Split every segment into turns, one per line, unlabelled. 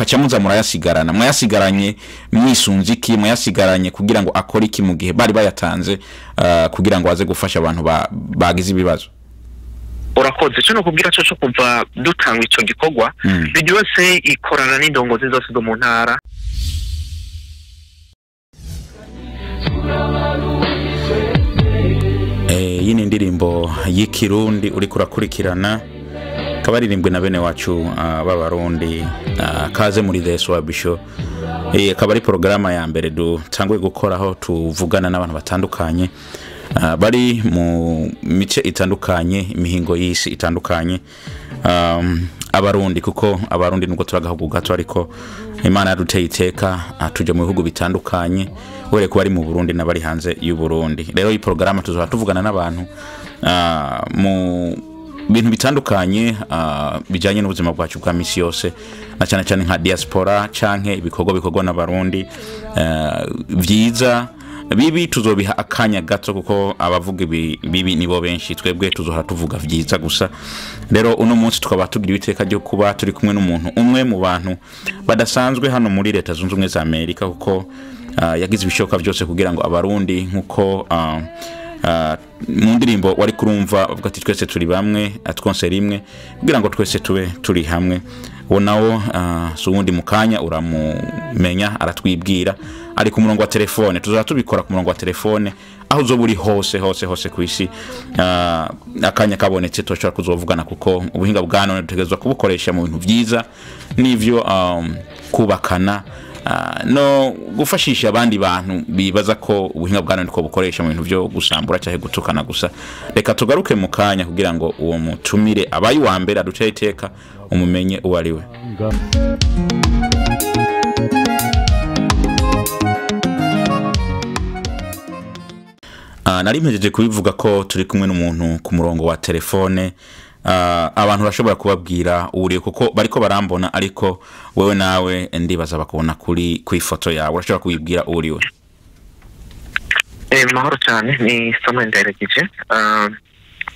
mukaca muza murayasigarana mwayasigaranye mwisunze iki mwayasigaranye kugira ngo akore iki mu gihe bari bayatanze kugira ngo aze gufasha abantu bagize ibibazo
urakoze cyo no kubwira cyo kuva dutanga ico gikorwa video yose ikorana n'indongozi zose zo mu ntara
yini ndirimbo y'ikirundi uri kurakurikirana kabaririmbwe na bene wacu b'abarundi kaze muri The Swab Show kabari programa ya mbere dutangwe gukoraho tuvugana n'abantu batandukanye bari mu mice itandukanye imihingo y'isi itandukanye abarundi kuko abarundi nuko turagahugu gato ariko Imana yaduteye iteka atuje mu bihugu bitandukanye were ko bari mu Burundi n'abari hanze y'u Burundi rero iyi programa tuzoha tuvugana n'abantu mu bintu bitandukanye bijanye n'ubuzima bwacu bwa misi yose na cyane cyane nka diaspora canke bikorwa n'abarundi vyiza bibi tuzobiha akanya gato kuko abavuga bibi nibo benshi twebwe tuzohora tuvuga vyiza gusa rero uno munsi tukaba tugira iteka ryo kuba turi kumwe n'umuntu umwe mu bantu badasanzwe hano muri leta zunze ubumwe za Amerika kuko yagize ibishoboka byose kugira ngo abarundi nkuko mu ndirimbo wari kurumva bavuga ati twese turi bamwe twonse rimwe kugira ngo twese tube turi hamwe wonawo subundi mukanya uramumenya aratwibwira ari ku murongo wa telefone tuzoza tubikora ku murongo wa telefone aho zo buri hose kwisi akanya kabonetse toshobora kuzovugana kuko ubuhinga bwa none dutegerezwa kubukoresha mu bintu vyiza nivyo kubakana no gufashisha abandi bantu bibaza ko ubuhinga bwa none ko bukoresha mu bintu byo gusambura cyahe gutukana gusa reka tugaruke mu kanya kugira ngo uwo mutumire abayi wa mbere aduteye iteka umumenye uwo ari we nari mpejeje kubivuga ko turi kumwe n'umuntu ku murongo wa telefone abantu bashobora kubabwira uriye kuko bariko barambona ariko wewe nawe ndibaza bakubona kuri kwifoto yawe urashobora kubibwira uriwe
mahoro cyane ni Samuel Ndayiragije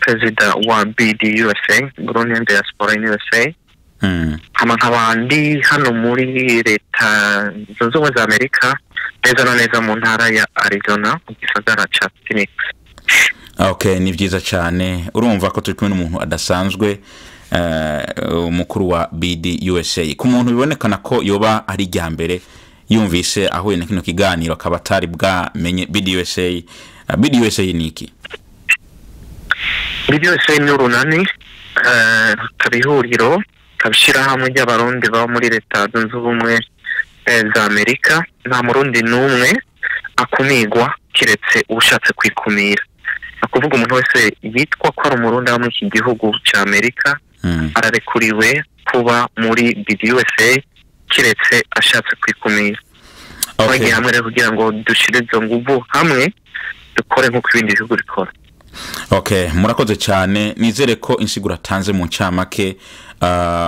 president wa BDUSA Burundian Diaspora in USA nk'abandi hano muri leta zunze ubumwe za Amerika neza na neza mu ntara ya Arizona mu gisagara ca Phoenix.
Okay, ni vyiza cyane urumva ko turi kumwe n'umuntu adasanzwe umukuru wa BDUSA ku muntu bibonekana ko yoba ari ryambere yumvise aho yene kino kiganiro akabatari bwa menye BDUSA niki
BDUSA ni urunani kabihuriro kabishira hamwe y'abarundi ba muri leta zunze ubumwe za Amerika nta murundi numwe akumigwa kiretse ubushatse kwikumira akuvuga umuntu wese yitwa ko ari umurundi wo muri iki gihugu cya Amerika ararekuriwe kuba muri BDUSA kiretse ashatse kwikumira bagiye hamwe rero kugira ngo dushire izo nguvu hamwe dukore nk'uko ibindi bihugu bikora.
Okay, murakoze cyane nizere ko insigura tanze mu ncamake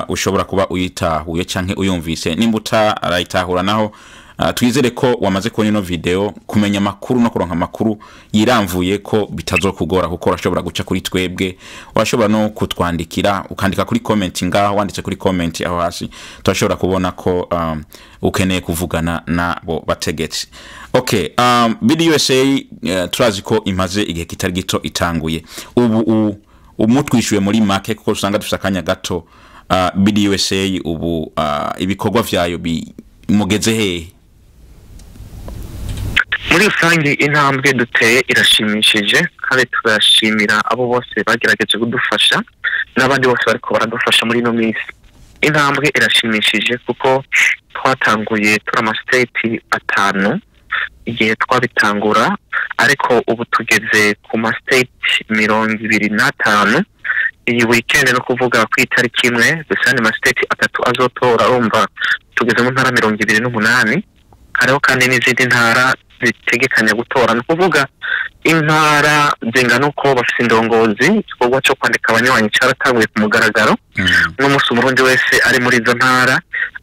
ushobora kuba uyitahuye canke uyumvise nimbuta arayitahura naho twizere ko wamaze kubona ino video kumenya makuru no kuronka makuru yiramvuye ko bitazokugora kuko urashobora guca kuri twebwe urashobora no kutwandikira ukandika kuri comment ngaho wanditse kuri comment aho hasi turashobora kubona ko ukeneye kuvugana nabo bategetse. Okay, BDUSA turazi ko imaze igihe kitari gito itanguye ubu umutwishuye muri make kuko usanga dufite akanya gato BDUSA ubu ibikorwa vyayo mugeze hehe
muri rusange intambwe duteye irashimishije kandi turashimira abo bose bagerageje kudufasha n'abandi bose bariko baradufasha muri no minsi intambwe irashimishije kuko twatanguye turama state 5 igihe twabitangura ariko ubu tugeze ku ma state 25 iyi weekend no kuvuga ku itariki imwe bisani ma state 3 azotora urumva tugeze mu ntara 28 hariho kandi n'izindi ntara zitegekanya gutora no kuvuga intara zingana uko bafite indongozi igikorwa cyo kwandika abanywanyi cyaratanguye ku mugaragaro n'umunsi umurundi wese ari muri izo ntara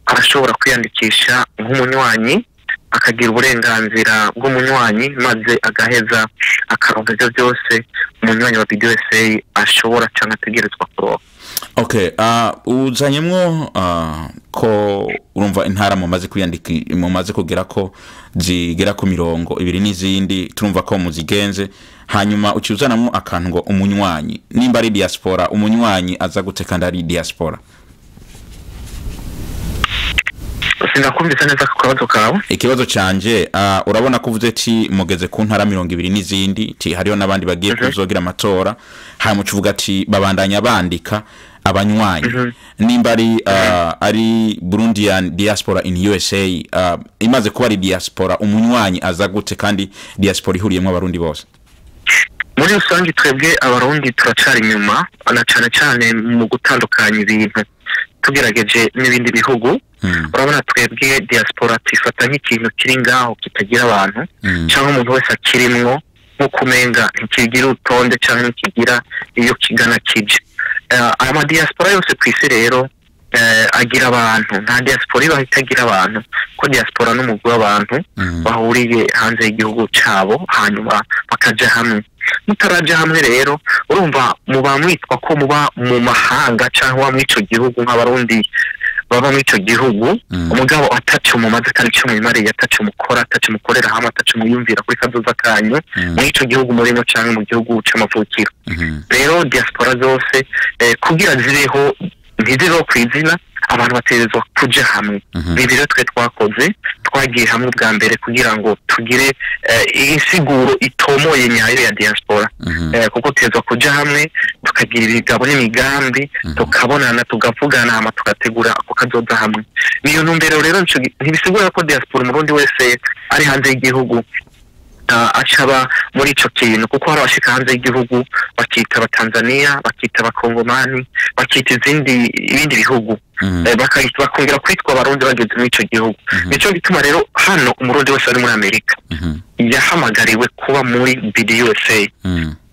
arashobora kwiyandikisha nk'umunywanyi akagira uburenganzira bw'umunywanyi maze agaheza akaronka ibyo byose umunywanyi wa BDUSA ashobora cyangwa ategerezwa kuronka.
Okay, uzanyemwo ko urumva intara mumaze kwiyandika mumaze kugera ko zigera ku 200 n'izindi turumva ko muzigenze hanyuma ucyuzanamwo akantu ngo umunywanyi nimba ari diaspora umunywanyi aza gutekanda ari diaspora.
Sinakumvise neza ku kabazo kawe.
Ikibazo canje urabona ko uvuze ati mugeze ku ntara 200 n'izindi ti hariyo nabandi bagiye kuzogira amatora hanyuma uvuga ati babandanya bandika abanywanyi nimba ari Burundian diaspora in USA imaze kuba ari diaspora umunywanyi aza gute kandi diaspora ihuriyemo abarundi bose.
Muri rusange twebwe abarundi turacari inyuma na cyane mu gutandukanya ibintu tugerageje n'ibindi bihugu. Urabona twebwe diaspora tifata nk'ikintu kiri ngaho kitagira abantu cyangwa umuntu wese akirimwo nko kumenga ntikigira utonde cyangwa kigira iyo kigana kije. Ama diaspora yose kwisi rero agira abantu nta diaspora iba itagira abantu ko diaspora n'umugwi w'abantu bahuriye hanze y'igihugu cyabo hanyuma bakaja hamwe. Mutaraja hamwe rero urumva muba mwitwa ko muba mu mahanga cyangwa mu ico gihugu nk'abarundi baba mu ico gihugu umugabo atacu mu maze kandi cyo mwimare yatacu mukora atacu mukorera hamwe atacu muyumvira kuri kazoza kanyu mu ico gihugu murimo cyangwa mu gihugu c'amavukiro. Rero diaspora zose kugira zireho ntizireho kwizina abantu baterezwa kuja hamwe. Ibi rero twe twakoze twagiye hamwe bwa mbere kugira ngo tugire insiguro itomoye nyayo ya diaspora kuko tezwa kuja hamwe tukagira ibigabo n'imigambi tukabonana tugavugana hama tugategura ako kazoza hamwe. Niyo ntumbero rero ntibisigura ko diaspora umurundi wese ari hanze y'igihugu acaba muri ico kintu kuko hari abashika hanze y'igihugu bakita abatanzania bakita abakongomani bakita ibindi bihugu bakongera kwitwa abarundi bageze muri ico gihugu. Nico gituma rero hano umurundi wese ari muri Amerika yahamagariwe kuba muri BDUSA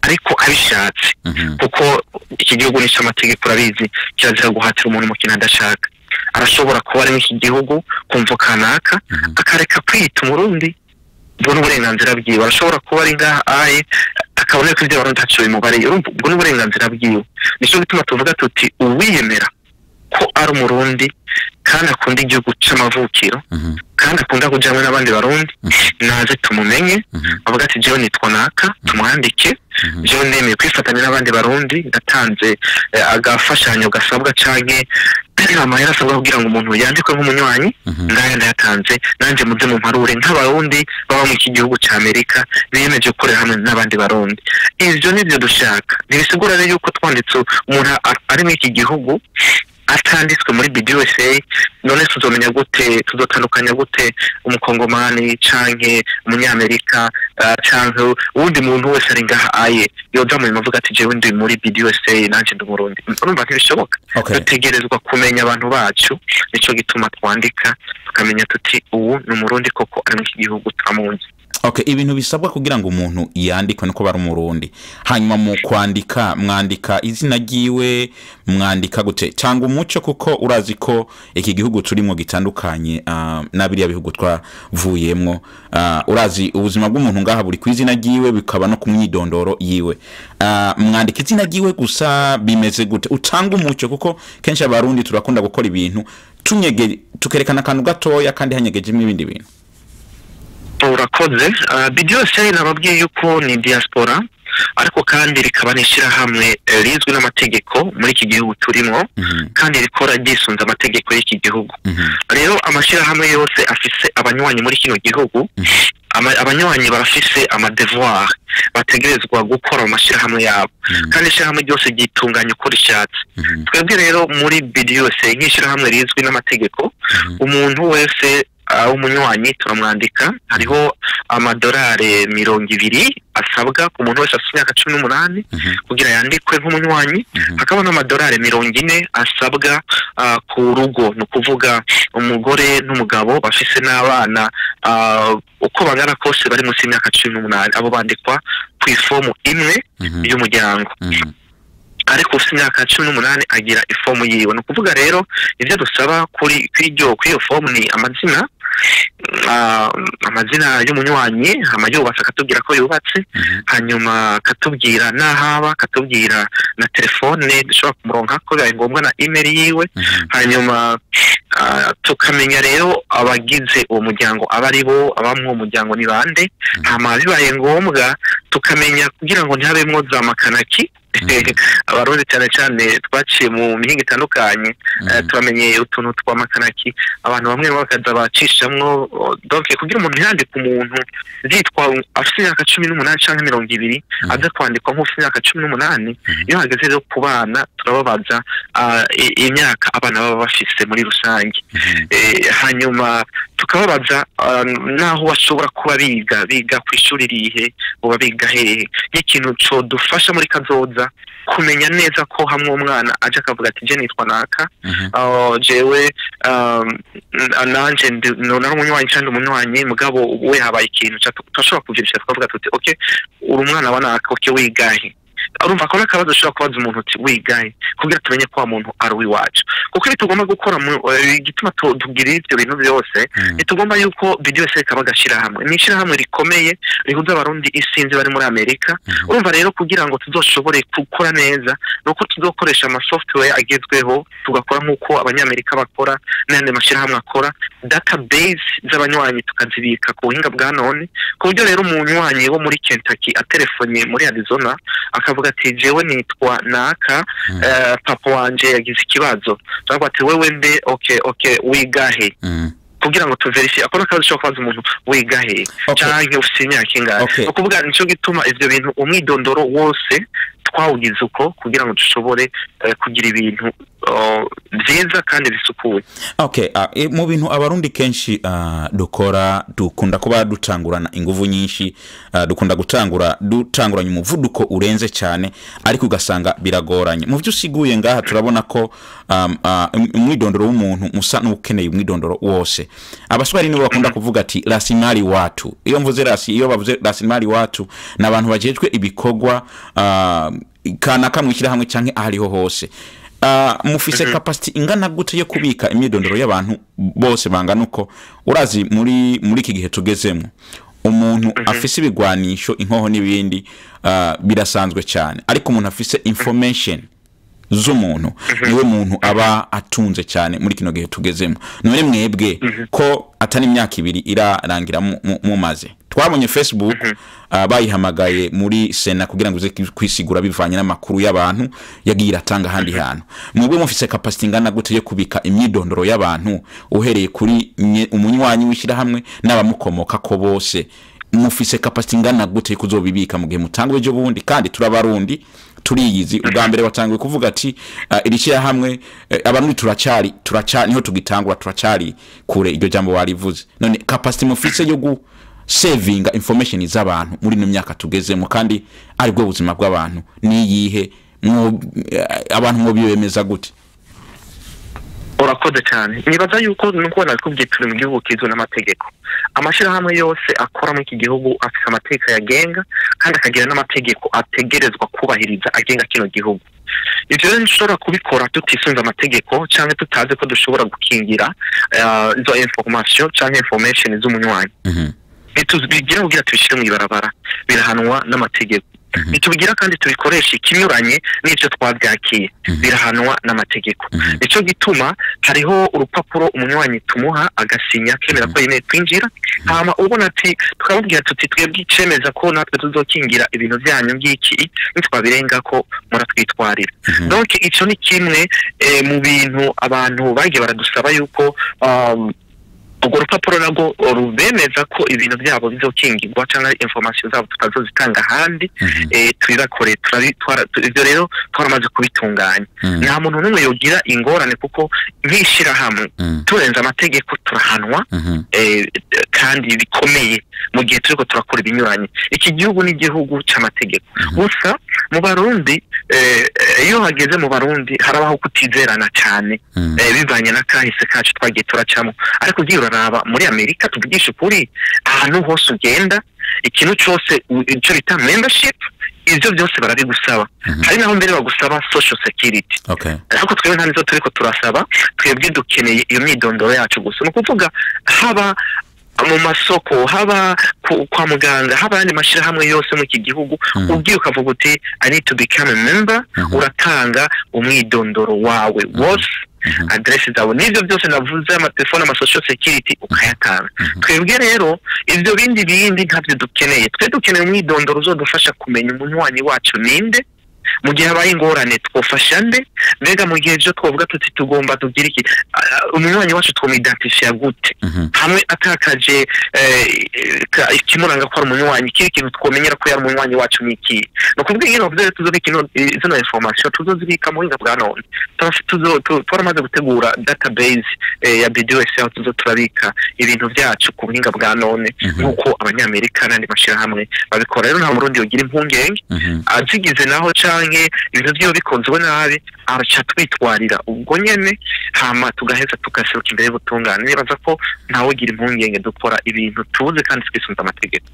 ariko abishatse kuko iki gihugu ni cy'amategeko urabizi kirazira guhatira umuntu mu kintu adashaka. Arashobora kuba ari mu iki gihugu kumva kanaka akareka kwita umurundi ubwo n'uburenganzira bwiwe. Arashobora kuba ari ngahaye akabona ko ibyo barundi haciwe umubare ubwo n'uburenganzira bwiwe. Nico gituma tuvuga tuti uwiyemera ko ari umurundi kandi akunda igihugu c'amavukiro kandi akunda kuja hamwe n'abandi barundi naze tumumenye avuga ati jewe nitwa naka tumwandike jewe nemeye kwifatanya n'abandi barundi ndatanze agafashanyo gasabwa canke amahera asabwa kugira ngo umuntu yandikwe nk'umunywanyi ngaya ndayatanze nanje muze mu mparure nk'abarundi baba mu iki gihugu c'Amerika biyemeje gukorera hamwe n'abandi barundi. Ivyo nivyo dushaka ntibisigura rero yuko twanditse umuntu ari mu iki gihugu atanditswe muri BDUSA none tuzomenya gute tuzotandukanya gute umukongomani canke umunyamerika canke uwundi muntu wese ari ngaha aye yoja mu mavuga ati jewe ndi muri BDUSA nanje ndi umurundi. Urumva ntibishoboka. Dutegerezwa kumenya abantu bacu nico gituma twandika tukamenya tuti ubu ni umurundi koko ari mu iki gihugu turamunzi.
Okay, ibintu bisabwa kugira ngo umuntu yandikwe nuko bari umurundi hanyuma mu kwandika mwandika izina giwe mwandika gute cyangwa umuco kuko urazi ko iki gihugu turimo gitandukanye nabiriya bihugu twavuyemwo urazi ubuzima bw'umuntu ngaha buri kwizina giwe bikaba no kumwidondoro yiwe mwandika izina giwe gusa bimeze gute utanga umuco kuko kenshi abarundi turakunda gukora ibintu tukerekana kantu gatoya kandi hanyegejemo ibindi bintu.
Urakoze BDUSA nababwiye yuko ni diaspora ariko kandi rikaba nishira hamwe rizwi n'amategeko muri iki gihugu turimo kandi rikora gisunza amategeko y'iki gihugu. Rero amashira hamwe yose afise abanywanyi muri kino gihugu abanywanyi barafise amadevoir bategerezwa gukora amashira hamwe yabo kandi ishira hamwe byose gitunganya uko rishatse. Twebwe rero muri BDUSA nk'ishira hamwe rizwi n'amategeko umuntu wese umunywanyi turamwandika hariho amadolari 200 asabwa ku muntu wese afite imyaka 18 kugira yandikwe nk'umunywanyi hakaba n'amadolari 40 asabwa ku rugo no kuvuga umugore n'umugabo bafise n'abana uko bangana kose bari munsi y'imyaka 18 abo bandikwa ku ifomu imwe y'umuryango. Ariko ufite imyaka 18 agira ifomu yiwe no kuvuga rero ivyo dusaba kuri iyo fomu ni amazina amazina y'umunywanyi yubatse akatubwira ko yubatse hanyuma akatubwira n'ahaba akatubwira na telefone dushobora kumuronka ko bibaye ngombwa na email yiwe hanyuma tukamenya rero abagize uwo muryango abari bo abamwe uwo muryango ni bande hama bibaye ngombwa tukamenya kugira ngo ntihabemwo za makanaki abarundi cyane cyane twaciye mu mihinga itandukanye turamenye utuntu twa makanaki abantu bamwe bakaza bacishamwo donc kugira umuntu yandike umuntu zitwa afite imyaka 18 canke 20 aza kwandikwa nk'ufite imyaka 18 iyo hageze rero kubana turababaza imyaka abana baba bafise muri rusange hanyuma tukababaza naho bashobora kuba biga ku ishuri rihe uba biga hehe nk'ikintu cyo dufasha muri kazoza kumenya neza ko hamwe umwana aje akavuga ati je nitwa naka jewe nanje none umunywanyi cyane umunywanyi mugabo we habaye ikintu cyashobora kugirisha twavuga tuti okay uri umwana wa naka okay wigahe urumva ko nakabazo ushobora kubaza umuntu uti wigahe kugira tumenye ko umuntu ari wiwacu kuko bitugomba gukora igituma tugira ibyo bintu byose bitugomba yuko video se kaba gashira hamwe nishira hamwe rikomeye rihuza abarundi isinzi bari muri Amerika urumva rero kugira ngo tuzoshobore gukora neza nuko tuzokoresha ama software agezweho tugakora nkuko abanyamerika bakora n'andi mashira hamwe akora database z'abanywanyi tukazibika ku buhinga bwa none ku buryo rero umunywanyi wo muri Kentucky atelefonye muri Arizona akavuga ati jewe nitwa naka papa wanje yagize ikibazo cyangwa ati wewe mbe okay wigahe kugira ngo tuverifie akora kazi cyo kwaza umuntu wigahe cyangwa ufite imyaka ingahe ukuvuga nico gituma ivyo bintu umwidondoro wose twawugize uko kugira ngo dushobore kugira ibintu byiza kandi bisukuye
mu bintu abarundi kenshi dukora dukunda kuba dutangurana inguvu nyinshi dukunda dutanguranya umuvuduko urenze cyane ariko ugasanga biragoranye mu byo usiguye ngaha turabona ko umwidondoro w'umuntu musa n'ukeneye umwidondoro wose abaswari nibo bakunda kuvuga ati rasimali watu iyo bavuze rasimali watu n'abantu bajejwe ibikogwa kana kamwishyira hamwe canke ahariho hose mufise capacity ingana gute yo kubika imyidondoro y'abantu bose bangana uko urazi muri iki gihe tugezemo umuntu afise ibigwanisho inkoho n'ibindi birasanzwe cyane ariko umuntu afise information z'umuntu niwe muntu aba atunze cyane muri kino gihe tugezemo none mwebwe ko atani imyaka 2 irarangira mu maze twabonye Facebook bayihamagaye muri Sena kugira ngo uze kwisigura bivanye n'amakuru y'abantu yagira atanga handi hantu mwebwe mufise capacity ngana gute yo kubika imyidondoro y'abantu uhereye kuri umunywanyi wishira hamwe n'abamukomoka ko bose mufise capacity ngana gute kuzobibika mu gihe mutangwe byo bundi kandi turabarundi turiyizi ubwa mbere watangwe kuvuga ati irikira hamwe abantu turacari niho tugitangura turacari kure iryo jambo warivuze none capacity mufise yo saving information z'abantu muri no myaka tugezemo kandi ari bwo buzima bw'abantu ni yihe abantu mu biyemeza gute
urakoze cyane nibaza yuko nuko nakubwiye turi mu gihugu kizwe n'amategeko amashira hamwe yose akora mu iki gihugu afite amategeko yagenga kandi akagira n'amategeko ategerezwa kubahiriza agenga kino gihugu ivyo rero nshobora kubikora tutisunza amategeko cyangwa tutazi ko dushobora gukingira izo information z'umunywanyi nitubigira kugira tubishire mu ibarabara birahanwa n'amategeko nitubigira kandi tubikoresha ikinyuranye n'icyo twabyakiye birahanwa n'amategeko nico gituma hariho urupapuro umunywanyi tumuha agasinya kemera ko yine kwinjira hama ubona ati tukabubwira tuti twebwe icemeza ko natwe tuzokingira ibintu byanyu ngiki nitwabirenga ko muratwitwarira donc ico ni kimwe mu bintu abantu bagiye baradusaba yuko ubwo rupapuro nago rubemeza ko ibintu byabo bizokingirwa cyangwa information zabo tutazozitanga handi turakore ibyo rero twaramaze kubitunganya nta muntu n'umwe yogira ingorane kuko nkishira hamwe turenza amategeko turahanwa kandi bikomeye mu gihe turiko turakora ibinyuranye iki gihugu ni igihugu cy'amategeko gusa mu Barundi iyo hageze mu Barundi harabaho kutizerana cyane bivanye na kahise kacu twagiye turacamo ariko uraraba muri Amerika tuvugisha kuri ahantu hose ugenda ikintu cyose ico bita membership ivyo byose barabigusaba hari naho mbere bagusaba social security ariko twebwe nta nizo turiko turasaba twebwe dukeneye iyo myidondoro yacu gusa no kuvuga haba mu masoko haba kwa muganga haba andi mashirahamwe yose mu gihugu ubwiye ukavuga uti I need to become a member uratanga umwidondoro wawe wose address zawe n'ivyo byose navuze amatelefone ama social security ukayatanga twebwe rero ivyo bindi ntabyo dukeneye twe dukeneye umwidondoro uzodufasha kumenya umunywanyi wacu ninde mu gihe habaye ingorane twofasha nde mbega mu gihe byo twovuga tuti tugomba tugira iki umunywanyi wacu twomidentifiya gute hamwe atakaje ikimuranga ko ari umunywanyi kiri kintu twomenyera ko yari umunywanyi wacu niki no kuvuga ingene bavuze tuzobika izo information tuzozibika mu hinga bwa none twaramaze gutegura database ya BDOS tuzoturabika ibintu byacu ku hinga bwa none nkuko abanyamerika n'andi mashirahamwe babikora rero nta murundi yogira impungenge azigize naho canke ibintu byo bikonzwe nabi aracha twitwarira ubwo nyene hama tugaheza tugaseruka imbere y'ubutungane nibaza ko ntawe gira impungenge dukora ibintu tuzi kandi twisunza amategeko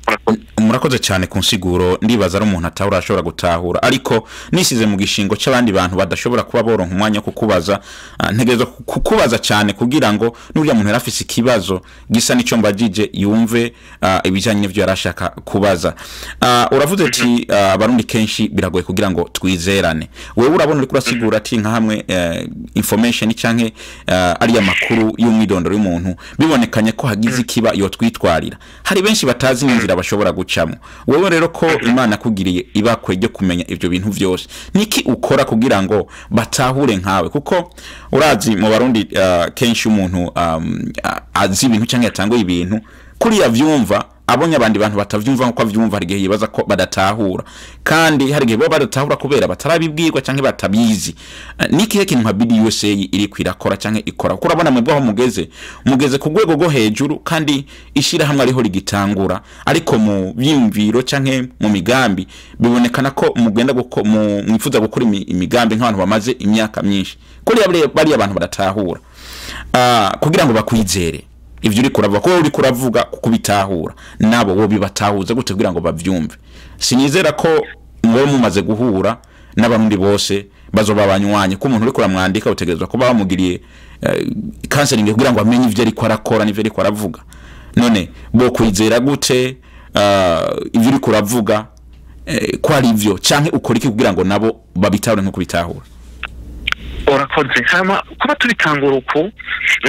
murakoze cyane ku nsiguro ndibaza ari umuntu atahura ashobora gutahura ariko nisize mu gishingo cy'abandi bantu badashobora kuba boronka umwanya kukubaza ntegerezo kukubaza cyane kugira ngo n'uriya muntu yarafise ikibazo gisa n'ico mbajije yumve ibijanye n'ivyo yarashaka kubaza uravuze ati abarundi kenshi biragoye kugira ngo twizerane wewe urabona uri kurasigura ati nka hamwe information canke ari amakuru y'umwidondoro y'umuntu bibonekanye ko hagize ikiba yo twitwarira hari benshi batazi inzira bashobora gucamo wewe rero ko Imana kugiriye ibakwe ryo kumenya ivyo bintu vyose niki ukora kugira ngo batahure nkawe kuko urazi mu barundi kenshi umuntu azi ibintu canke yatangoye ibintu kuri yavyumva abonye abandi bantu batavyumva nko avyumva hari gihe yibaza ko badatahura kandi hari gihe bo badatahura kubera batarabibwirwa canke batabizi nikihe kintu nka BDUSA iri kwirakora canke ikora kuko urabona mwebwe aho mugeze ku rwego rwo hejuru kandi ishira hamwe ariho rigitangura ariko mu byimviro canke mu migambi bibonekana ko mugenda mwifuza gukora imigambi nk'abantu bamaze imyaka myinshi kuri bari abantu badatahura kugira ngo bakwizere ivyo uri kurava ko uri kuravuga kukubitahura nabo bo bibatahuza gute kugira ngo bavyumve sinizera ko mwe mumaze guhura n'abarundi bose bazoba abanywanye ko umuntu uri kuramwandika utegerezwa ko bamugiriye counseling kugira ngo amenye ivyo ari kwarakora n'ivyo ari kwaravuga none bo kwizera gute ivyo uri kuravuga ko ari ivyo canke ukora iki kugira ngo nabo babitahure nko kubitahura
urakoze hama kuba tubitangura uko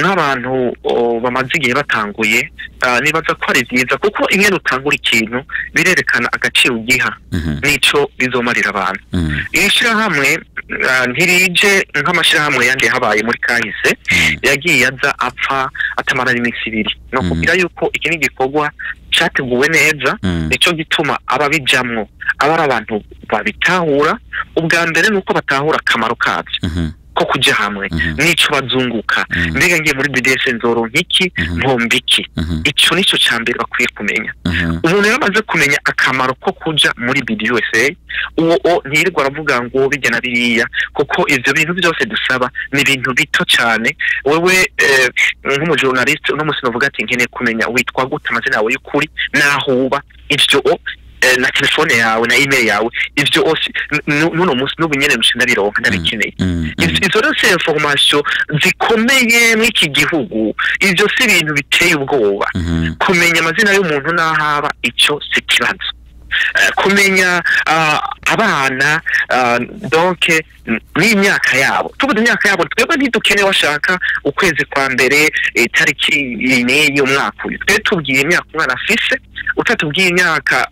n'abantu bamaze igihe batanguye nibaza ko ari byiza kuko ingene utangura ikintu birerekana agaciro ugiha nico bizomarira abantu ishirahamwe ntirije nk'amashirahamwe yandi habaye muri kahise yagiye aza apfa atamara iminsi ibiri no kugira yuko iki ni gikorwa cyateguwe neza nico gituma ababijamwo abari abantu babitahura ubwa mbere nuko batahura akamaro kabyo ko kujya hamwe nico bazunguka mbega ngiye muri BDS nzoro nkiki ntombiki ico nico cyambere bakwiye kumenya umuntu yamaze kumenya akamaro ko kuja muri BDUSA uwo ntirirwa aravuga ngo bijyana biriya kuko ivyo bintu byose dusaba ni ibintu bito cyane wewe nk'umu journalist no musinovuga ati nkeneye kumenya witwa gute amazina yawe y'ukuri naho uba ivyo na telefone yawe na email yawe ivyo ose nuno musi n'ubunyene mushinda bironka ndabikeneye izo rose information zikomeye mw'iki gihugu ivyo si ibintu biteye ubwoba kumenya amazina y'umuntu n'ahaba ico si kibazo kumenya abana donc n'imyaka yabo tuvuze imyaka yabo twebwe ntidukeneye washaka ukwezi kwa mbere tariki y'umwaka uyu twe tubwiye imyaka umwana afise utatubwiye imyaka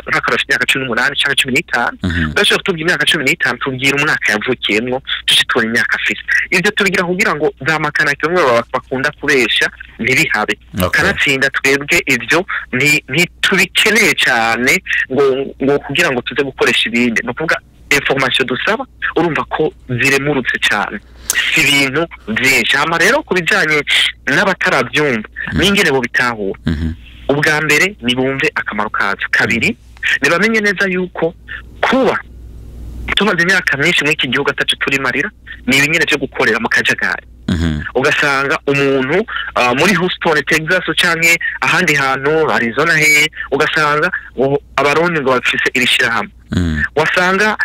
nk'akarasha imyaka 18 cyangwa 15 ndashaka tubwiye imyaka 15 tubwira umwaka yavukiyemo tucitora imyaka afise ivyo tubigira kugira ngo zamakana kimwe bakunda kubesha ntibihabe kanatsinda twebwe ivyo ntitubikeneye cyane ngo kugira ngo tuze gukoresha ibindi no kuvuga information dusaba urumva ko ziremurutse cyane si ibintu byinshi hama rero kubijanye n'abatarabyumva n'ingene bo bitahura ubwa mbere nibumve akamaro kazo kabiri nibamenye neza yuko kuba tumaze imyaka myinshi mw'iki gihugu atacu turi marira ni ibinyene byo gukorera mu kajagari ugasanga umuntu muri Houston Texas canke ahandi hantu Arizona he ugasanga abarundi ngo bafise irishira hamwe wasanga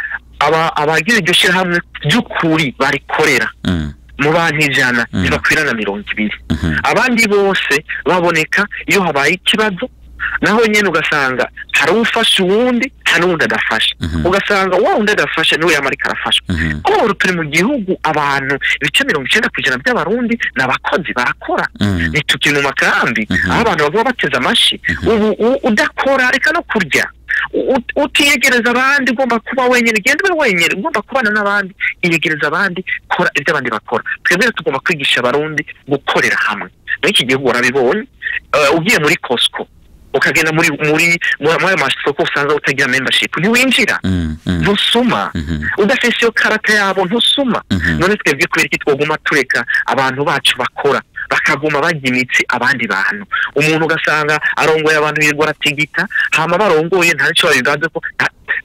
abagira iryo shira hamwe by'ukuri barikorera mu bantu 100 zibakwirana 200 abandi bose baboneka iyo habaye ikibazo naho nyene ugasanga hari ufasha uwundi hari uwundi adafasha ugasanga wa wundi adafasha niwe yamarika arafasha ko turi mu gihugu abantu ibice 90% by'abarundi n'abakozi barakora nitukiri mu makambi aho abantu bavuga bateza amashi ubu udakora reka no kurya utiyegereza abandi ugomba kuba wenyine genda ube wenyine ugomba kubana n'abandi iyegereza abandi kora ibyo abandi bakora twebwe tugomba kwigisha abarundi gukorera hamwe n'iki gihugu warabibonye ugiye muri Costco ukagenda muri amasoko usanga utagira membership ntiwinjira ntusuma udafise iyo karata yabo ntusuma none twebwe kubera iki twoguma tureka abantu bacu bakora bakaguma bagimitse abandi bantu umuntu ugasanga arongoye abantu yirwa aratigita hama barongoye nta cyo babigaze ko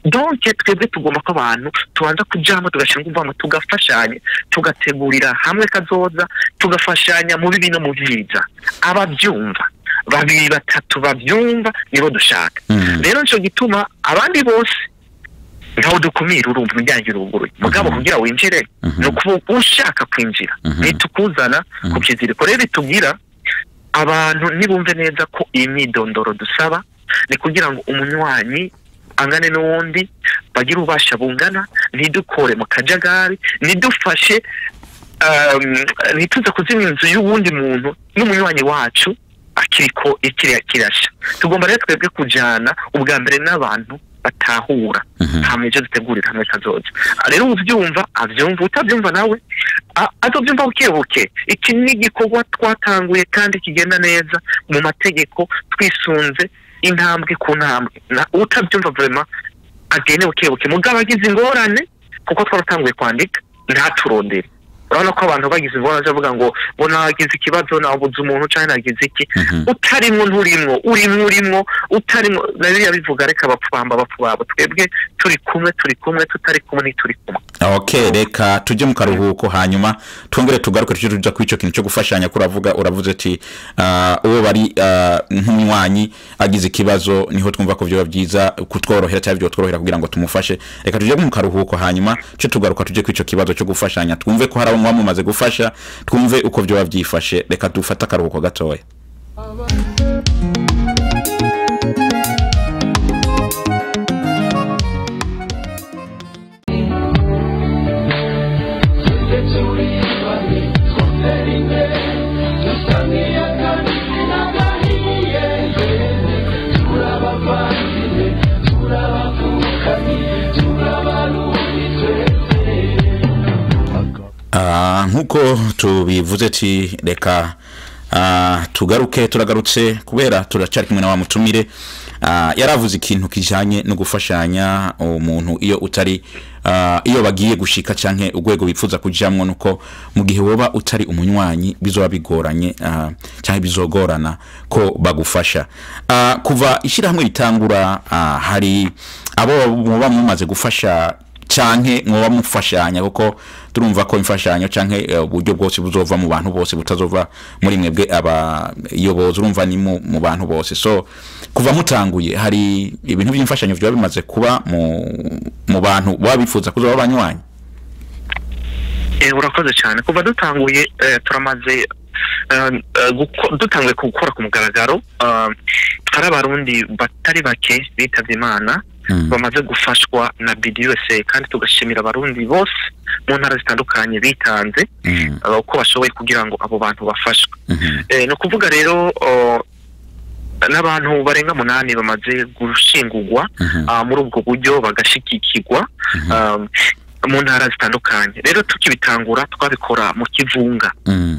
donc twebwe tugomba ko abantu tubanza kujamo tugashinga umvamo tugafashanya tugategurira hamwe kazoza tugafashanya mu bibi no mu byiza ababyumva babiri batatu babyumva nibo dushaka rero cyo gituma abandi bose ntawo dukumira urumva umujyanye uruguruye mugabo kugira winjire no ushaka kwinjira nitukuzana ku kiziriko rero tugira abantu nibumve neza ko imidondoro dusaba ni kugira ngo umunywanyi angane n'uwundi bagira ubasha bungana nidukore mu kajagari nidufashe nituza kuzimya inzu y'uwundi muntu n'umunywanyi wacu akiriko kirasha tugomba rero twebwe kujana ubwa mbere n'abantu batahura hamwe je dutegurira hamwe kazoza rero uvyumva avyumva utavyumva nawe azovyumva bukebuke iki ni igikorwa twatanguye kandi kigenda neza mu mategeko twisunze intambwe ku ntambwe utavyumva vraiment agene bukebuke mugabo agize ingorane kuko twaratanguye kwandika ntaturondere urabona ko abantu bagize ingorane bavuga ngo nagize ikibazo nabuze umuntu cyane nagize iki utarimwo nturimwo urimwo utarimo nari bivuga reka bapfubabo twebwe turi kumwe tutari kumwe turi kumwe
okay reka tujye mu karuhuko hanyuma twongere tugaruke tuja kwico kintu cyo gufashanya uravuze ati uwo bari nk'umwanyi agize ikibazo niho twumva ko byo byiza kutworohera cyangwa byo tworohera kugira ngo tumufashe reka tujye mu karuhuko hanyuma cyo tugaruka tujye kwico kibazo cyo gufashanya twumve ko hari mumaze gufasha twumve uko byo babyifashe reka dufata akaruhuko gatoya nkuko tubivuze ati reka turagarutse kubera turacari kumwe na wa mutumire yaravuze ikintu kijanye no gufashanya umuntu iyo utari iyo bagiye gushika canke ugwego bipfuza kujamwo nuko mu gihe woba utari umunywanyi bizoba bigoranye canke bizogorana ko bagufasha kuva ishira hamwe ritangura hari abo muba mumaze gufasha canke mwoba mufashanya kuko turumva ko imfashanyo canke uburyo bwose buzova mu bantu bose butazova muri mwebwe abayobozi urumva ni mu bantu bose so kuva mutanguye hari ibintu by'imfashanyo byo bimaze kuba mu bantu babifuza kuzoba abanywanyi
urakoze cyane kuva dutanguye turamaze dutanguye gukora ku mugaragaro hari abarundi batari bake bitavye Imana bamaze gufashwa na BDUSA kandi tugashimira abarundi bose mu ntara zitandukanye bitanze uko bashoboye kugira ngo abo bantu bafashwe no kuvuga rero n'abantu barenga 8 bamaze gushingurwa muri ubwo buryo bagashikikirwa mu ntara zitandukanye rero tukibitangura twabikora mu kivunga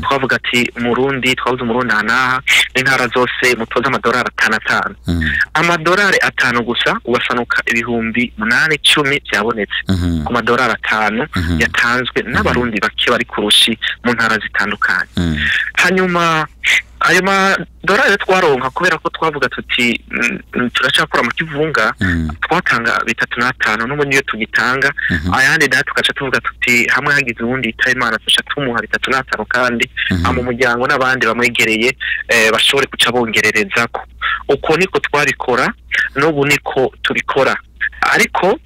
twavuga ati murundi twabuze umurundi hanaha intara zose mutoza amadolari 5 amadolari 5 gusa ugasanuka ibihumbi 8-10 byabonetse ku madolari 5 yatanzwe n'abarundi bake bari kurushi mu ntara zitandukanye hanyuma ayo madorari twaronka kubera ko twavuga tuti turashakura mu kivunga twatanga 3,500 n'ubu niyo tugitanga ayandi da tukaca tuvuga tuti hamwe hagize ubundi Imana tusha tumuha 3,500 kandi mu muryango n'abandi bamwegereye bashobore kuca bongererezako uko niko twabikora n'ubu niko tubikora ariko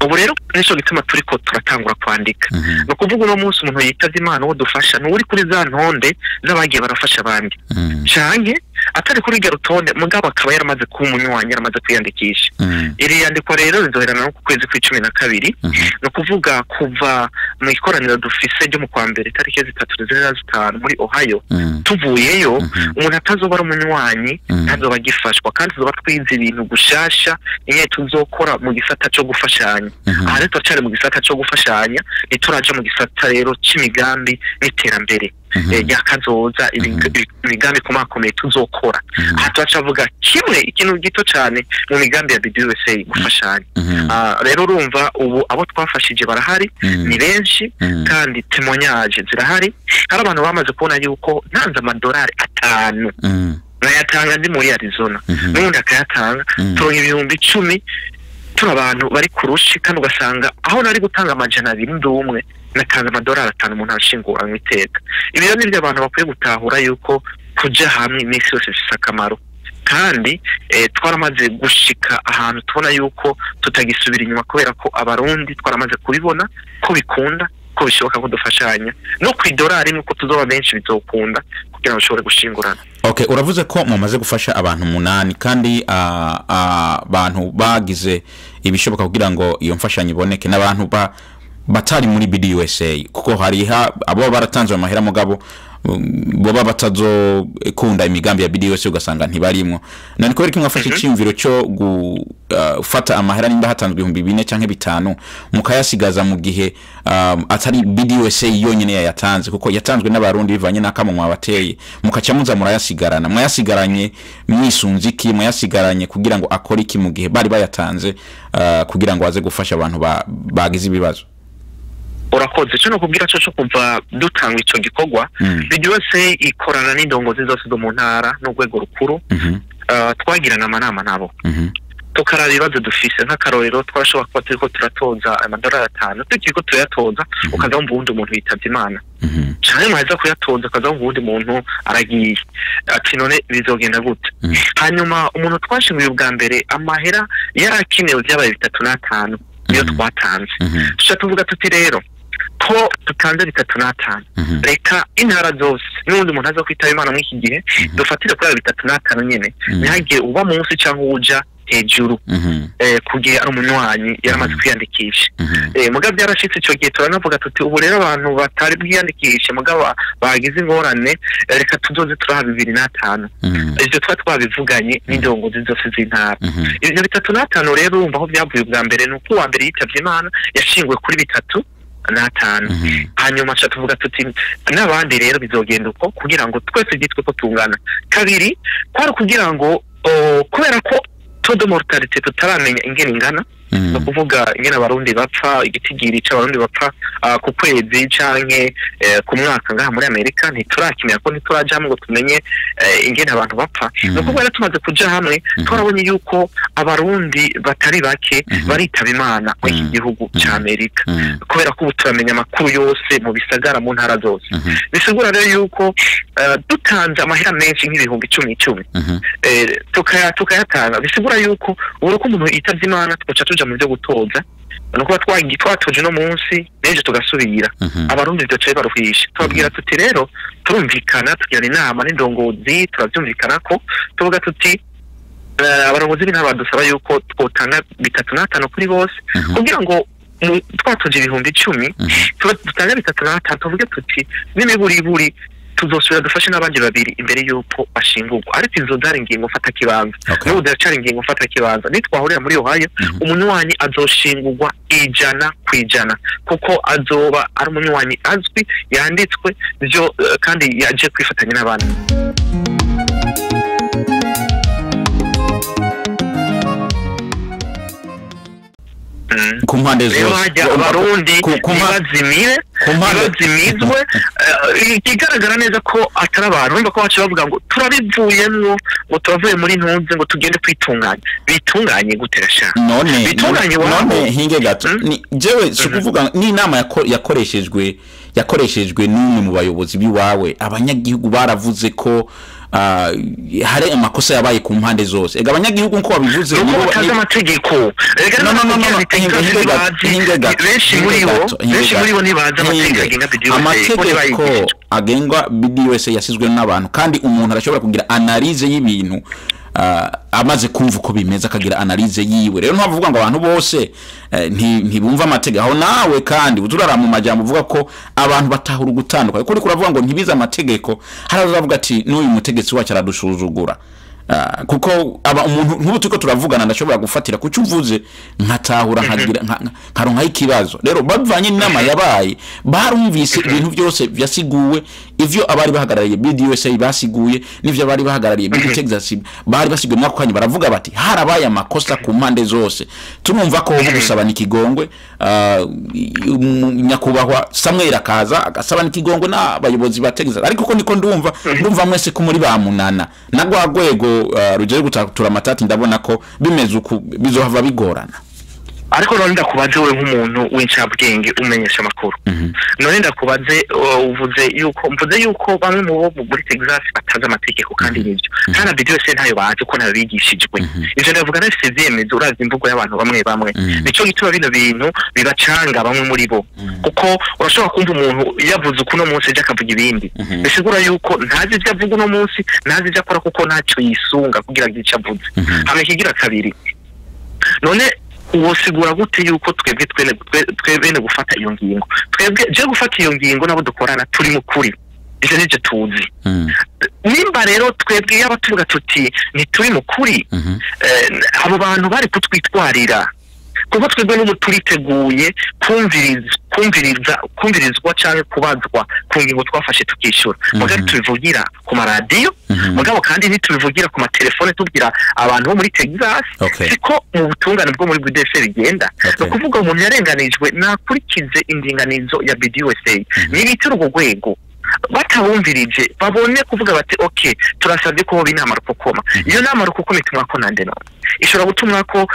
ubu rero nico gituma turiko turatangura kwandika no kuvuga no munsi umuntu yitaza Imana wo dufasha no uri kuri za ntonde z'abagiye barafasha abandi canke atari kuri garutonde mugabo akaba yaramaze ku munywanyi yaramaze kwiyandikisha iri yandiko rero rizoherana no ku kwezi kwa 12 no kuvuga kuva mu ikoraniro dufise ryo mu kwa mbere tariki 3 muri Ohio tuvuyeyo umuntu atazoba ari umunywanyi ntazoba gifashwa kandi tuzoba twize ibintu gushasha inye tuzokora mu gisata cyo gufashanya aha rero turacari mu gisata cyo gufashanya nituraje mu gisata rero c'imigambi n'iterambere yakazoza imigambi kumakomeye tuzokora aha turacavuga kimwe ikintu gito cyane mu migambi ya BDUSA gufashanya rero urumva ubu abo twafashije barahari ni benshi kandi témoignage zirahari hari abantu bamaze kubona yuko ntanze amadolari 5 nayatanga ndi muri Arizona n'undi akayatanga turonka ibihumbi 10 abantu bari kurushi kandi ugasanga aho nari gutanga amajana 2 ndumwe natanze amadolari 5 umuntu arashingura mu iteka ibi rero nibyo abantu bakwiye gutahura yuko kuja hamwe imisi yose bifise akamaro kandi twaramaze gushika ahantu tubona yuko tutagisubira inyuma kubera ko abarundi twaramaze kubibona ko bikunda ko bishoboka ko dufashanya no kwidolari nuko tuzoba benshi bizokunda kugira ngo ushobore gushingurana.
Okay, uravuze ko mumaze gufasha abantu 8 kandi abantu bagize ibishoboka kugira ngo iyo mfashanyo iboneke n'abantu batari muri BDUSA kuko hari abo baratanzwe amahera mugabo boba batazo kunda imigambi ya BDUSA ugasanga ntibarimo nani ko riki mwafashe cyimviro cyo gufata amahera nimba hatanzwe 4,000 canke 5 mukayasigaza mu gihe atari BDUSA yonyene yatanze kuko yatanzwe n'abarundi bivanye nakamo mwabateye mukaca muza murayasigarana mwayasigaranye mwisunziki mwayasigaranye kugira ngo akore iki mu gihe bari bayatanze kugira ngo aze gufasha abantu bagize ibibazo.
Urakoze cyo no kubwira cyo kuva dutanga ico gikogwa BDUSA ikorana n'indongozi zose zo mu ntara n'ugwego rukuru twagirana amanama nabo tukaraba ibibazo dufise nk'akarorero twarashobora kuba turiko turatoza amadolari 5 tukiko tuyatoza ukaza mu bundi umuntu yitavye Imana cyane mwaza kuyatoza ukaza mu bundi umuntu aragiye ati none bizogenda gute hanyuma umuntu twashinguye ubwa mbere amahera yarakinewe byabaye 3,500 niyo twatanze tuca tuvuga tuti rero ko tutanze 3,500 reka intara zose n'undi umuntu aza kwitaba Imana mw'iki gihe dufatire kuri 3,500 nyene ntihagiye uba munsi cyangwa uja hejuru kugiye ari umunywanyi yaramaze kwiyandikisha mugabo byarashitse cyo gihe turanavuga tuti ubu rero abantu batari bwiyandikishe mugabo bagize ingorane reka tuzoze turaha 2,500 ivyo twabivuganye n'indongozi zose z'intara ivyo 3,500 rero urumva aho byavuye ubwa mbere nuko uwa mbere yitavye Imana yashingwe kuri 3,500 hanyuma cha tuvuga tuti n'abandi rero bizogenda uko kugira ngo twese gitwe ko tungana kabiri kwari kugira ngo kubera ko todo mortalite tutaramenya ingene ingana no kuvuga ingene abarundi bapfa igitigiri c'abarundi bapfa ku kwezi canke ku mwaka ngaha muri Amerika ntiturakimenya ko ntituraja hamwe ngo tumenye ingene abantu bapfa no kuvuga tumaze kuja hamwe twarabonye yuko abarundi batari bake baritaba Imana mu iki gihugu ca Amerika kubera ko turamenya amakuru yose mu bisagara mu ntara zose bisigura rero yuko dutanze amahera menshi nk'ibihumbi 10 tukayatanga bisigura yuko uruko umuntu yitavye Imana tugaca tuja mu byo gutoza nuko twatoje no munsi neje tugasubira abarundi byo baruhisha tubabwira tuti rero turumvikana tugira inama n'indongozi turavyumvikana ko tuvuga tuti abarongozi b'intabadusaba yuko twotanga 3,500 kuri bose kugira ngo twatoje ibihumbi 10 tutanga 3,500 tuvuge tuti n'imiburiburi tuzosubira dufashe n'abandi babiri imbere yuko bashingurwa ariko izo ndari ngingo mfata kibanza no udacari ngingo mfata kibanza nitwahurira muri Ohio umunywanyi azoshingurwa 100% kuko azoba ari umunywanyi azwi yanditswe byo kandi yaje kwifatanya n'abandi.
Ku mpande zose
abarundi bazimizwe ikigaragara neza ko atari abantu urumva ko bacu bavuga ngo turabivuyemwo ngo turavuye muri ntunze ngo tugende kwitunganya bitunganye gute rashaka
none hinge gato jewe sukuvuga ni inama yakoreshejwe n'umwe mu bayobozi biwawe abanyagihugu baravuze ko hari amakosa yabaye ku mpande zose ega abanyagihugu nko babivuze
ngo batazi amategeko benshi muri bo ntibazi
amategeko agenga BDUSA yasizwe n'abantu kandi umuntu arashobora kugira analyse y'ibintu amaze kumva uko bimeze akagira analyse yiwe rero ntavuga ngo abantu bose ntibumva amategeko aho nawe kandi uzurara mu majambo uvuga ko abantu batahura gutandukanye kuri kuravuga ngo ntibiza amategeko haravuga ati n'uyu mutegetsi wacu aradushuzugura kuko umuntu ntubutuko turavugana ndashobora gufatira kucyo uvuze nkatahura nkaronka ikibazo rero bavanye n'inama yabaye barumvise ibintu byose byasiguwe ivyo abari bahagarariye BDUSA basiguye n'ivyo abari bahagarariye Texas bari basiguye mwako kanye baravuga bati harabaye amakosa ku mpande zose tunumva ko gusaba nikigongwe nyakubahwa Samuel akaza agasaba nikigongwe n'abayobozi ba Texas ariko ko niko ndumva mwese ko muri bamunana nagwagwego rugere gutatura amatati ndabona ko bimeze uko bizohava bigorana
ariko none ndakubaze we nk'umuntu w'incabwenge umenyesha amakuru none ndakubaze mvuze yuko bamwe mu bo muri Texas bataza amategeko kandi nibyo kana BDUSA ntayo bazi ko nabigishijwe ivyo ndavuga na CVM urazi imvugo y'abantu bamwe nico gituma bino bintu bibacanga bamwe muri bo kuko urashobora kumva umuntu yavuze uko no munsi aje akavuga ibindi bisigura yuko ntazi ivyo avuga no munsi ntazi ivyo akora kuko ntacyo yisunga kugira ngo icyo avuze hamwe kigira kabiri none uwosigura gute yuko twebwe gufata iyo ngingo twebwe je gufata iyo ngingo nabo dukorana turi mu kuri ivyo nije tuzi nimba rero twebwe y'abatuvuga tuti ntituri mu kuri abo bantu bari kutwitwarira kuko twebwe n'ubu turiteguye kumvirizwa cyangwa kubazwa ku ngingo twafashe tukishura mugabo tubivugira ku maradiyo mugabo kandi ntitubivugira ku matelefone tubwira abantu bo muri Texas siko mu butungane bwo muri BDUSA bigenda no kuvuga umuntu yarenganijwe nakurikize indinganizo ya BDUSA n'ibitiro urwo rwego batawumvirije babone kuvuga bati okay turasabye ko binama rukokoma iyo nama rukokoma itumwa ko nande no ishobora gutumwa ko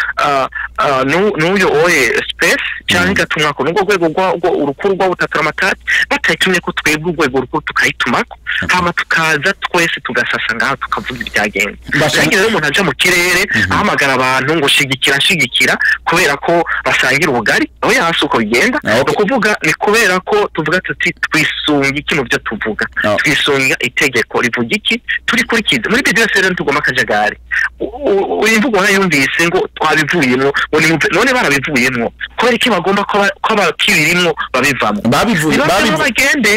n'uyo oye space cyangwa gatumwa ko n'ubwo rwego rwo urukuru rwa butatura amatati batayitumye ko twebwe urwego rukuru tukayitumako hama tukaza twese tugasasa ngaho tukavuga ibyagenze basangira rero umuntu aje mu kirere ahamagara abantu ngo shigikira kubera ko basangira ubugari aho yasuko bigenda no kuvuga ni kubera ko tuvuga tuti twisunga iki mu byo tuvuga twisunga itegeko rivuga iki turi kurikiza muri BDUSA rero tugoma kajagari uyimvugo yumvise ngo twabivuyemo none barabivuyemo kubera iki bagomba ko abakiririmwo babivamo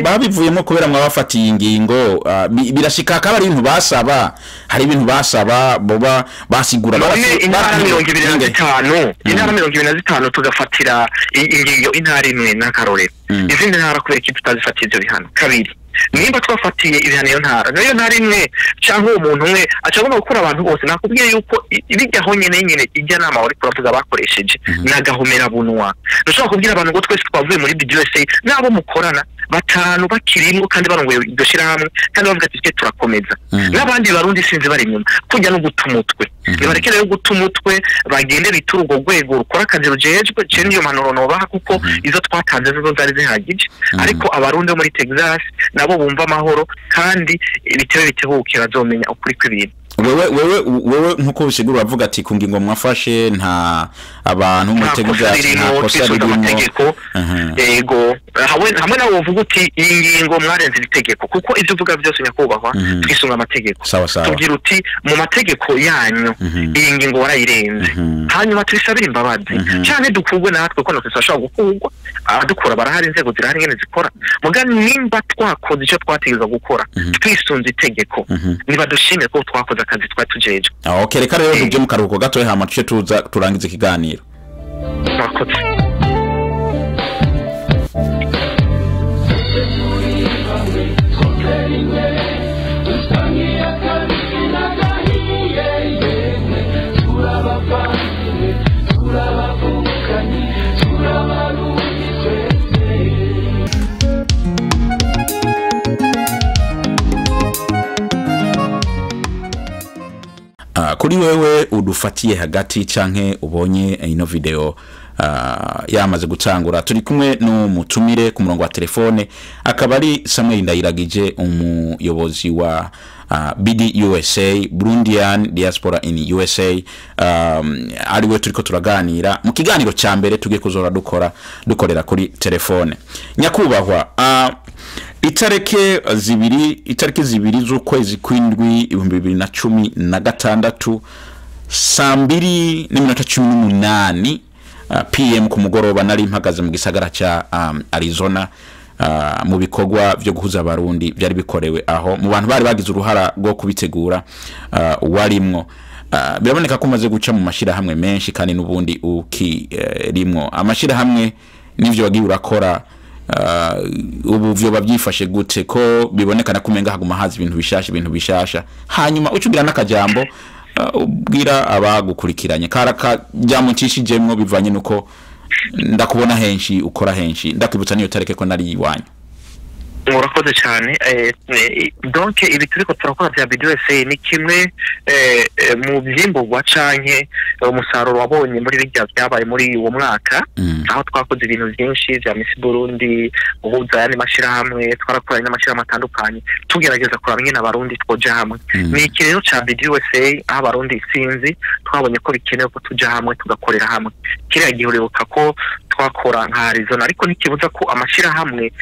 babivuyemo kubera mwabafatiye ingingo birashika akaba ari ibintu basaba hari ibintu basaba boba basigura intara 25 tugafatira ingingo intara imwe n'akarorero izindi ntara kubera iki tutazifatira ibyo bihano kabiri nimba twafatiye ibihano iyo ntara imwe cyangwa umuntu umwe acagomba gukora abantu bose nakubwiye yuko ibijyaho nyene ijya nama wari kuravuga bakoresheje nagahomera bunwa dushobora kubwira abantu ngo twese twavuye muri BDUSA nabo mukorana batanu bakirimwo kandi barongoye idoshira hamwe kandi bavuga ati twe turakomeza n'abandi barundi sinzi bari nyuma kujya no gutumutwe nibarekere yo gutumutwe bagende bitura urwo rwego rukora akazi rujejwe cyo niyo manoro nobaha kuko izo twatanze zo zari zihagije ariko abarundi bo muri Texas nabo bumva amahoro kandi bitebukira bazomenya ukuri kw'ibintu
wewe nkuko bisigura bavuga ati ku ngingo mwafashe nta abantu mu Texas nta kosa ririmo
yego hamwe nawo uvuga uti ingingo mwarenze itegeko kuko ivyo uvuga byose nyakubahwa twisunga amategeko tugira uti mu mategeko yanyu iyi ngingo warayirenze hanyuma tubisabira imbabazi cyane dukugwe natwe ko natwe twashaka gukugwa dukora barahari inzego zirahari ngene zikora mugani nimba twakoze icyo twategeza gukora twisunze itegeko niba dushime ko twakoze akazi twatujeje
okay reka rero tujye mu karuhuko gato hama tuce tuza turangiza ikiganiro
mwakoze
Turabavukanye
kuri wewe udufatiye hagati canke ubonye ino video yamaze gutangura turi kumwe n'umutumire ku murongo wa telefone akaba ari Samuel Ndayiragije umuyobozi wa BD USA Burundian Diaspora in USA ariwe turiko turaganira mu kiganiro cya mbere tugiye kuzora dukorera kuri telefone. Nyakubahwa itariki zibiri z'ukwezi kw'indwi 2016 saa 2:18 PM ku mugoroba nari mpagaze mu gisagara cha Arizona mu bikorwa byo guhuza abarundi byari bikorewe aho mu bantu bari bagize uruhara rwo kubitegura warimwo biraboneka ko umaze guca mu mashira hamwe menshi kandi n'ubundi ukirimwo amashira hamwe nivyo wagiye urakora ubu vyo babyifashe gute ko bibonekana kumenga haguma hazi ibintu bishasha hanyuma ucugira n'akajambo ubwira abagukurikiranye karaka byamucishijemwo bivanye nuko ndakubona henshi ukora henshi ndakibutsa niyo tareke ko nari iwanyu.
Murakoze cyane donc ibi turiko turakora bya BDUSA ni kimwe mu byimburwa canke umusaruro wabonye muri bijya byabaye muri uwo mwaka aho twakoze ibintu byinshi bya Miss Burundi uhuza yani mashira hamwe twarakoranye n'amashira atandukanye tugerageza kuraba abarundi twoja hamwe ni ikirero ca BDUSA aho abarundi sinzi twabonye ko bikenewe ko tuja hamwe tugakorera hamwe kiriya gihuribuka ko twakora nka Arizona ariko nikibuza ko amashira hamwe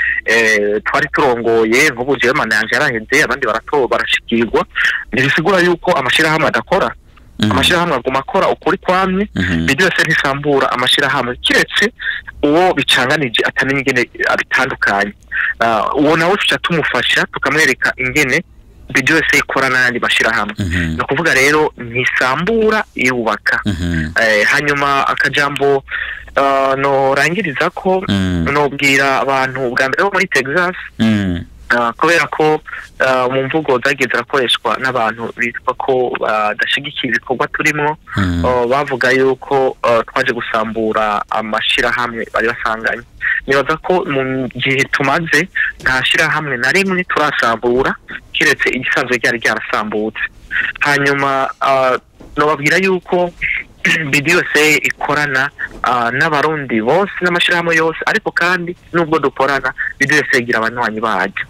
twari turongoye nk'ubu German yanje yaraheze abandi barashikirwa ntibisigura yuko amashira hamwe adakora amashira hamwe aguma akora ukuri kwamye BDUSA ntisambura amashira hamwe kiretse uwo bicanganije atamenye ingene abitandukanye uwo nawe tuca tumufasha tukamwereka ingene BDUSA ikorana n'andi bashira hamwe no kuvuga rero ntisambura yubaka hanyuma akajambo no rangiriza ko nobwira abantu bwa mbere bo muri Texas kubera ko mu mvugo zagiye zirakoreshwa n'abantu bitwa ko badashigikiye ibikorwa turimo bavuga yuko twaje gusambura amashira hamwe bari basanganye nibaza ko mu gihe tumaze nta shira hamwe na rimwe turasambura kiretse igisanzwe ryari ryarasambutse hanyuma no babwira yuko BDUSA ikorana n'abarundi bose n'amashirahamwe yose ariko kandi nubwo dukorana BDUSA igira abanywanyi baje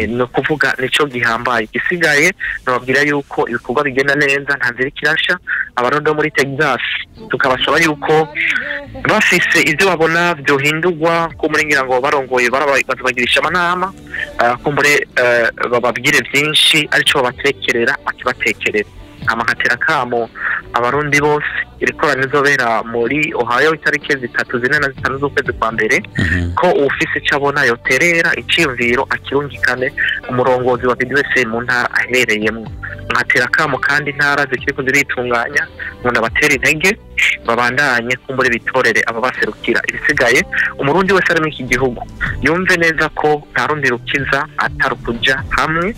no kuvuga nico gihambaye gisigaye nababwira yuko ibikorwa bigenda neza nta nzira kirasha abarundi muri Texas tukabashaba yuko bafise ivyo babona byo hindurwa ko murengira ngo barongoye bazabagirisha amanama kumbure bababwire byinshi arico babatekerera akibatekerera amakatera kamo abarundi bose irikoranizo bera muri Ohio itariki 3, 4 na 5 z'ukwezi kwa mbere ko ufise cabona yoterera iciyumviro akirungikane umurongozi wa BDUSA mu ntara ahereyemo nkatera kamo kandi ntara zikiriko ziritunganya umuntu abatera intege babandanye kumbure bitorere ababaserukira ibisigaye umurundi wese ari mu iki gihugu yumve neza ko ntarundi rukiza atarukuja hamwe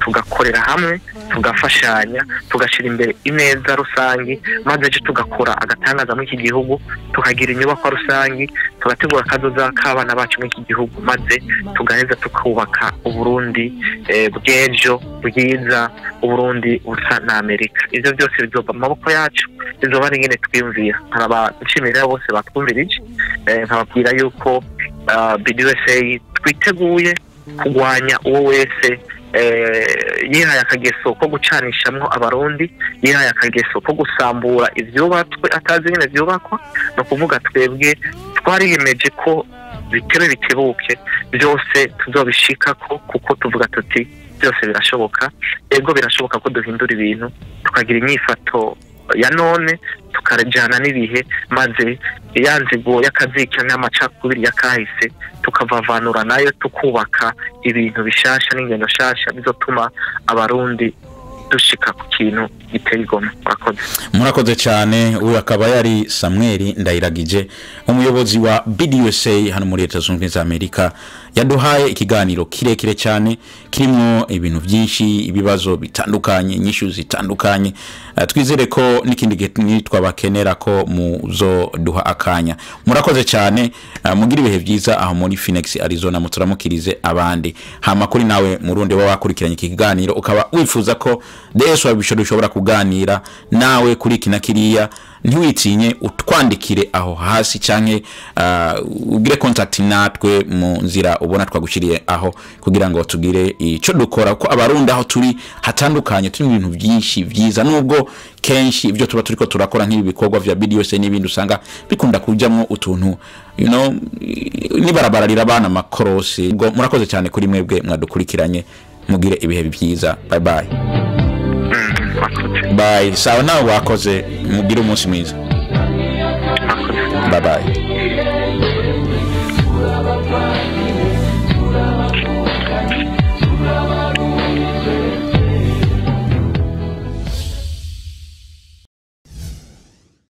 tugakorera hamwe tugafashanya tugashira imbere ineza rusangi maze tugakora agatangaza mu iki gihugu tukagira inyubako rusangi tugategura kazoza kabana bacu mu iki gihugu maze tugaheza tukubaka uburundi bw'ejo bwiza uburundi busa na Amerika ivyo byose bizoba mu maboko yacu bizoba ingene twiyumvira nshimira bose batwumvirije nkababwira yuko BDUSA twiteguye kugwanya uwo wese yihaye akageso ko gucanishamwo abarundi yihaye akageso ko gusambura ivyubatswe atazi nyene vyubakwa no kuvuga twebwe twariyemeje ko bitebuke byose tuzobishikako kuko tuvuga tuti byose birashoboka ego birashoboka ko duhindura ibintu tukagira inyifato ya none tukarejana n'ibihe maze yanzigo yakazika n'amacakubiri yakahise tukavavanura nayo tukubaka ibintu bishasha n'ingendo shasha bizotuma abarundi dushika ku kintu giteye igomwe.
Murakoze cyane. Uyu akaba yari Samuel Ndayiragije umuyobozi wa BDUSA hano muri Leta Zunze Ubumwe za Amerika yaduhaye ikiganiro kirekire cyane kirimo ibintu byinshi, ibibazo bitandukanye, inyishu zitandukanye. Twizere ko n'ikindi gihe twabakenera ko muzo duha akanya. Murakoze cyane, mugira ibihe byiza aho muri Phoenix Arizona, muturamukirize abandi. Hama kuri nawe murundi wakurikiranye ikiganiro ukaba wifuza ko Yesu abishobora kuganira nawe kuri kinakiriya, ntiwitinye utwandikire aho hasi canke ugire contact natwe mu nzira ubona twagushiriye aho kugira ngo tugire ico dukora ko abarundi aho turi hatandukanye, turi ibintu byinshi byiza, nubwo kenshi ibyo tuba turiko turakora nk'ibi bikorwa vya video se n'ibindi usanga bikunda kujamwo utuntu ni barabararira abana makorosi. Ubwo murakoze cyane kuri mwebwe mwadukurikiranye, mugire ibihe byiza. Bye bye. Bye. Sawa nawe wakoze, mugire umunsi mwiza. Bye bye.